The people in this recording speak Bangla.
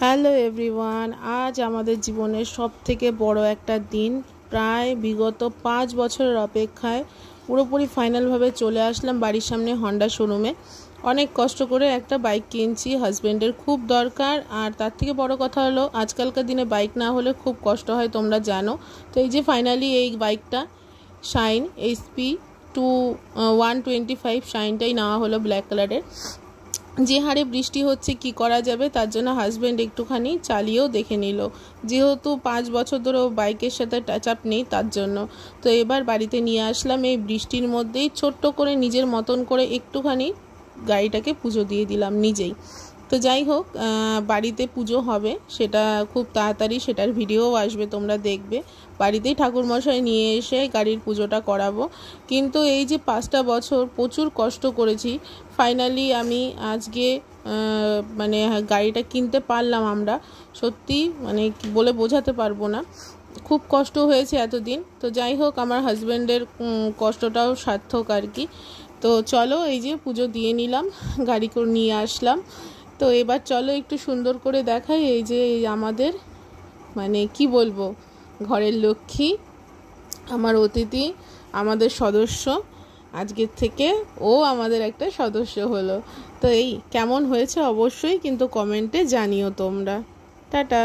হ্যালো এভরিওয়ান, আজ আমাদের জীবনের সবথেকে বড় একটা দিন। প্রায় বিগত 5 বছরের অপেক্ষায় পুরোপুরি ফাইনালভাবে চলে আসলাম বাড়ির সামনে হন্ডা শোরুমে। অনেক কষ্ট করে একটা বাইক কিনছি, হাজব্যান্ডের খুব দরকার। আর তার থেকে বড় কথা হলো, আজকালকার দিনে বাইক না হলে খুব কষ্ট হয়, তোমরা জানো। তো এই যে ফাইনালি এই বাইকটা শাইন SP125 শাইনটাই নেওয়া হলো, ব্ল্যাক কালারের। যে হারে বৃষ্টি হচ্ছে কি করা যাবে, তার জন্য হাজব্যান্ড একটুখানি চালিয়েও দেখে নিল, যেহেতু 5 বছর ধরে বাইকের সাথে টাচ আপ নেই তার জন্য। তো এবার বাড়িতে নিয়ে আসলাম, এই বৃষ্টির মধ্যেই ছোট্ট করে নিজের মতন করে একটুখানি গাড়িটাকে পুজো দিয়ে দিলাম নিজেই। তো যাই হোক, বাড়িতে পুজো হবে, সেটা খুব তাড়াতাড়ি, সেটার ভিডিও আসবে, তোমরা দেখবে। বাড়িতেই ঠাকুরমশাই নিয়ে এসে গাড়ির পুজোটা করাবো। কিন্তু এই যে 5টা বছর প্রচুর কষ্ট করেছি, ফাইনালি আমি আজকে মানে গাড়িটা কিনতে পারলাম আমরা। সত্যি মানে বলে বোঝাতে পারবো না, খুব কষ্ট হয়েছে এতদিন। তো যাই হোক, আমার হাজব্যান্ডের কষ্টটাও সার্থক আর কি। তো চলো, এই যে পুজো দিয়ে নিলাম, গাড়ি করে নিয়ে আসলাম। তো এবার চলো একটু সুন্দর করে দেখাই। এই যে আমাদের মানে কি বলবো, ঘরের লক্ষ্মী, আমার অতিথি, আমাদের সদস্য, আজকের থেকে ও আমাদের একটা সদস্য হলো। তো এই কেমন হয়েছে অবশ্যই কিন্তু কমেন্টে জানিও তোমরা। টাটা।